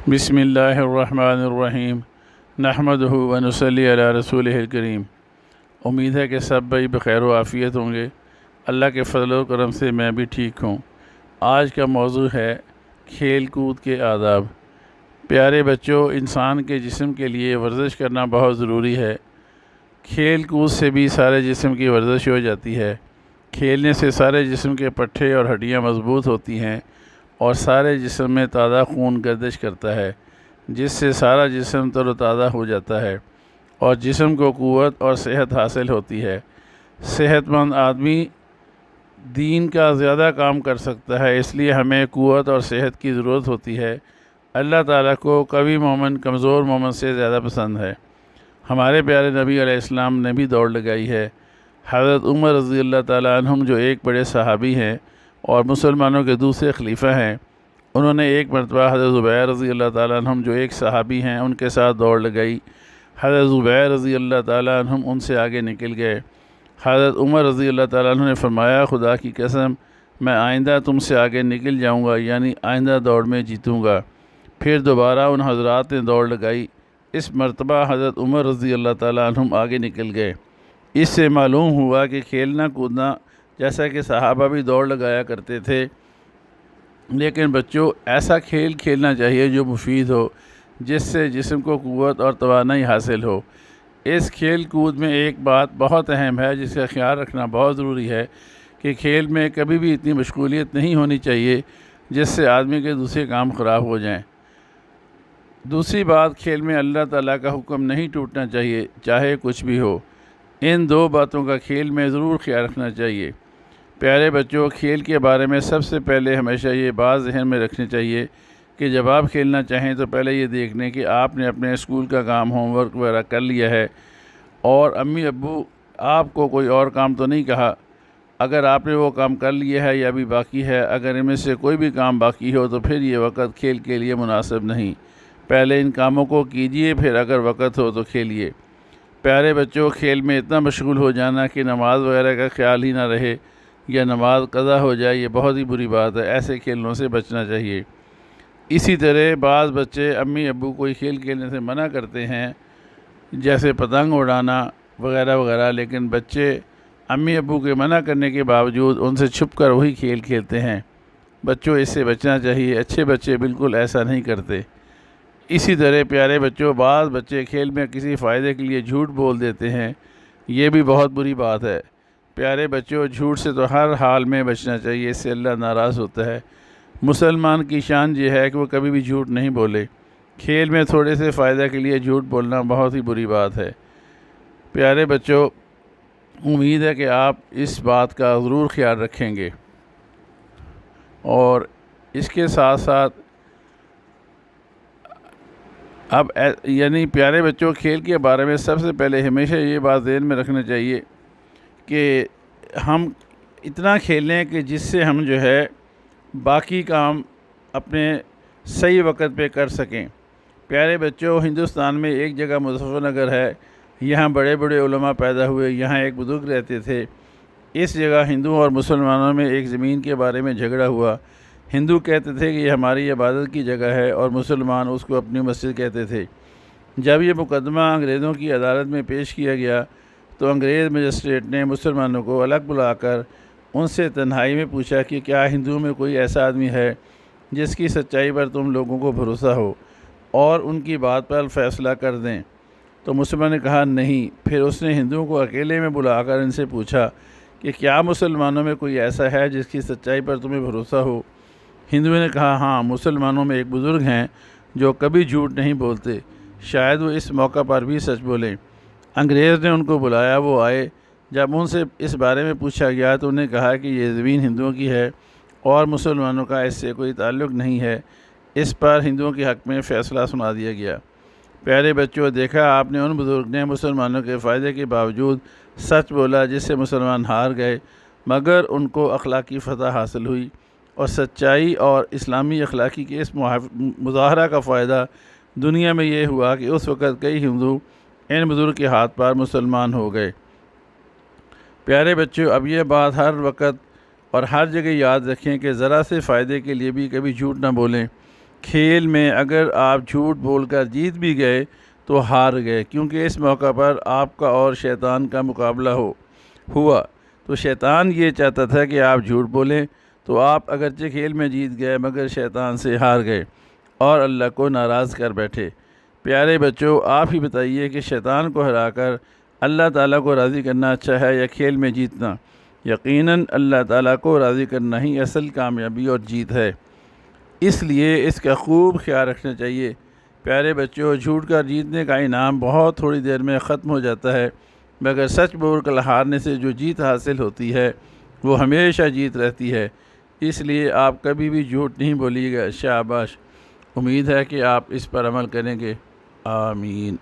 بسم اللہ الرحمن الرحیم نحمدہ و نصلی علی رسولہ الکریم۔ امید ہے کہ سب بھائی بخیر و عافیت ہوں گے۔ اللہ کے فضل و کرم سے میں بھی ٹھیک ہوں۔ آج کا موضوع ہے کھیل کود کے آداب۔ پیارے بچوں، انسان کے جسم کے لیے ورزش کرنا بہت ضروری ہے۔ کھیل کود سے بھی سارے جسم کی ورزش ہو جاتی ہے۔ کھیلنے سے سارے جسم کے پٹھے اور ہڈیاں مضبوط ہوتی ہیں اور سارے جسم میں تازہ خون گردش کرتا ہے، جس سے سارا جسم تر و تازہ ہو جاتا ہے اور جسم کو قوت اور صحت حاصل ہوتی ہے۔ صحت مند آدمی دین کا زیادہ کام کر سکتا ہے، اس لیے ہمیں قوت اور صحت کی ضرورت ہوتی ہے۔ اللہ تعالیٰ کو قوی مومن کمزور مومن سے زیادہ پسند ہے۔ ہمارے پیارے نبی علیہ السلام نے بھی دوڑ لگائی ہے۔ حضرت عمر رضی اللہ تعالیٰ عنہم جو ایک بڑے صحابی ہیں اور مسلمانوں کے دوسرے خلیفہ ہیں، انہوں نے ایک مرتبہ حضرت زبیر رضی اللہ تعالیٰ عنہم جو ایک صحابی ہیں ان کے ساتھ دوڑ لگائی۔ حضرت زبیر رضی اللہ تعالیٰ عنہم ان سے آگے نکل گئے۔ حضرت عمر رضی اللہ تعالیٰ عنہ نے فرمایا، خدا کی قسم میں آئندہ تم سے آگے نکل جاؤں گا، یعنی آئندہ دوڑ میں جیتوں گا۔ پھر دوبارہ ان حضرات نے دوڑ لگائی۔ اس مرتبہ حضرت عمر رضی اللہ تعالیٰ عنہم آگے نکل گئے۔ اس سے معلوم ہوا کہ کھیلنا کودنا، جیسا کہ صحابہ بھی دوڑ لگایا کرتے تھے، لیکن بچوں ایسا کھیل کھیلنا چاہیے جو مفید ہو، جس سے جسم کو قوت اور توانائی حاصل ہو۔ اس کھیل کود میں ایک بات بہت اہم ہے جس کا خیال رکھنا بہت ضروری ہے کہ کھیل میں کبھی بھی اتنی مشغولیت نہیں ہونی چاہیے جس سے آدمی کے دوسرے کام خراب ہو جائیں۔ دوسری بات، کھیل میں اللہ تعالیٰ کا حکم نہیں ٹوٹنا چاہیے، چاہے کچھ بھی ہو۔ ان دو باتوں کا کھیل میں ضرور خیال رکھنا چاہیے۔ پیارے بچوں، کھیل کے بارے میں سب سے پہلے ہمیشہ یہ بات ذہن میں رکھنی چاہیے کہ جب آپ کھیلنا چاہیں تو پہلے یہ دیکھ لیں کہ آپ نے اپنے اسکول کا کام، ہوم ورک وغیرہ کر لیا ہے اور امی ابو آپ کو کوئی اور کام تو نہیں کہا۔ اگر آپ نے وہ کام کر لیا ہے یا ابھی باقی ہے، اگر ان میں سے کوئی بھی کام باقی ہو تو پھر یہ وقت کھیل کے لیے مناسب نہیں۔ پہلے ان کاموں کو کیجئے، پھر اگر وقت ہو تو کھیلیے۔ پیارے بچوں، کھیل میں اتنا مشغول ہو جانا کہ نماز وغیرہ کا خیال ہی نہ رہے یا نماز قضا ہو جائے، یہ بہت ہی بری بات ہے۔ ایسے کھیلوں سے بچنا چاہیے۔ اسی طرح بعض بچے امی ابو کوئی کھیل کھیلنے سے منع کرتے ہیں، جیسے پتنگ اڑانا وغیرہ وغیرہ، لیکن بچے امی ابو کے منع کرنے کے باوجود ان سے چھپ کر وہی کھیل کھیلتے ہیں۔ بچوں، اس سے بچنا چاہیے۔ اچھے بچے بالکل ایسا نہیں کرتے۔ اسی طرح پیارے بچوں، بعض بچے کھیل میں کسی فائدے کے لیے جھوٹ بول دیتے ہیں، یہ بھی بہت بری بات ہے۔ پیارے بچوں، جھوٹ سے تو ہر حال میں بچنا چاہیے، اس سے اللہ ناراض ہوتا ہے۔ مسلمان کی شان یہ ہے کہ وہ کبھی بھی جھوٹ نہیں بولے۔ کھیل میں تھوڑے سے فائدہ کے لیے جھوٹ بولنا بہت ہی بری بات ہے۔ پیارے بچوں، امید ہے کہ آپ اس بات کا ضرور خیال رکھیں گے، اور اس کے ساتھ ساتھ اب یعنی پیارے بچوں، کھیل کے بارے میں سب سے پہلے ہمیشہ یہ بات ذہن میں رکھنا چاہیے کہ ہم اتنا کھیلیں کہ جس سے ہم جو ہے باقی کام اپنے صحیح وقت پہ کر سکیں۔ پیارے بچوں، ہندوستان میں ایک جگہ مظفر نگر ہے، یہاں بڑے بڑے علماء پیدا ہوئے، یہاں ایک بزرگ رہتے تھے۔ اس جگہ ہندوؤں اور مسلمانوں میں ایک زمین کے بارے میں جھگڑا ہوا۔ ہندو کہتے تھے کہ یہ ہماری عبادت کی جگہ ہے اور مسلمان اس کو اپنی مسجد کہتے تھے۔ جب یہ مقدمہ انگریزوں کی عدالت میں پیش کیا گیا تو انگریز مجسٹریٹ نے مسلمانوں کو الگ بلا کر ان سے تنہائی میں پوچھا کہ کیا ہندوؤں میں کوئی ایسا آدمی ہے جس کی سچائی پر تم لوگوں کو بھروسہ ہو اور ان کی بات پر فیصلہ کر دیں؟ تو مسلمان نے کہا نہیں۔ پھر اس نے ہندوؤں کو اکیلے میں بلا کر ان سے پوچھا کہ کیا مسلمانوں میں کوئی ایسا ہے جس کی سچائی پر تمہیں بھروسہ ہو؟ ہندوؤں نے کہا ہاں، مسلمانوں میں ایک بزرگ ہیں جو کبھی جھوٹ نہیں بولتے، شاید وہ اس موقع پر بھی سچ بولیں۔ انگریز نے ان کو بلایا، وہ آئے۔ جب ان سے اس بارے میں پوچھا گیا تو انہیں کہا کہ یہ زمین ہندوؤں کی ہے اور مسلمانوں کا اس سے کوئی تعلق نہیں ہے۔ اس پر ہندوؤں کے حق میں فیصلہ سنا دیا گیا۔ پیارے بچوں، دیکھا آپ نے، ان بزرگ نے مسلمانوں کے فائدے کے باوجود سچ بولا، جس سے مسلمان ہار گئے، مگر ان کو اخلاقی فتح حاصل ہوئی، اور سچائی اور اسلامی اخلاقی کے اس مظاہرہ کا فائدہ دنیا میں یہ ہوا کہ اس وقت کئی ہندو ان بزرگ کے ہاتھ پر مسلمان ہو گئے۔ پیارے بچوں، اب یہ بات ہر وقت اور ہر جگہ یاد رکھیں کہ ذرا سے فائدے کے لیے بھی کبھی جھوٹ نہ بولیں۔ کھیل میں اگر آپ جھوٹ بول کر جیت بھی گئے تو ہار گئے، کیونکہ اس موقع پر آپ کا اور شیطان کا مقابلہ ہوا۔ تو شیطان یہ چاہتا تھا کہ آپ جھوٹ بولیں، تو آپ اگرچہ کھیل میں جیت گئے مگر شیطان سے ہار گئے اور اللہ کو ناراض کر بیٹھے۔ پیارے بچوں، آپ ہی بتائیے کہ شیطان کو ہرا کر اللہ تعالیٰ کو راضی کرنا اچھا ہے یا کھیل میں جیتنا؟ یقیناً اللہ تعالیٰ کو راضی کرنا ہی اصل کامیابی اور جیت ہے، اس لیے اس کا خوب خیال رکھنا چاہیے۔ پیارے بچوں، جھوٹ کا جیتنے کا انعام بہت تھوڑی دیر میں ختم ہو جاتا ہے، مگر سچ بول کر ہارنے سے جو جیت حاصل ہوتی ہے وہ ہمیشہ جیت رہتی ہے۔ اس لیے آپ کبھی بھی جھوٹ نہیں بولیے گا۔ شاباش، امید ہے کہ آپ اس پر عمل کریں گے۔ آمین۔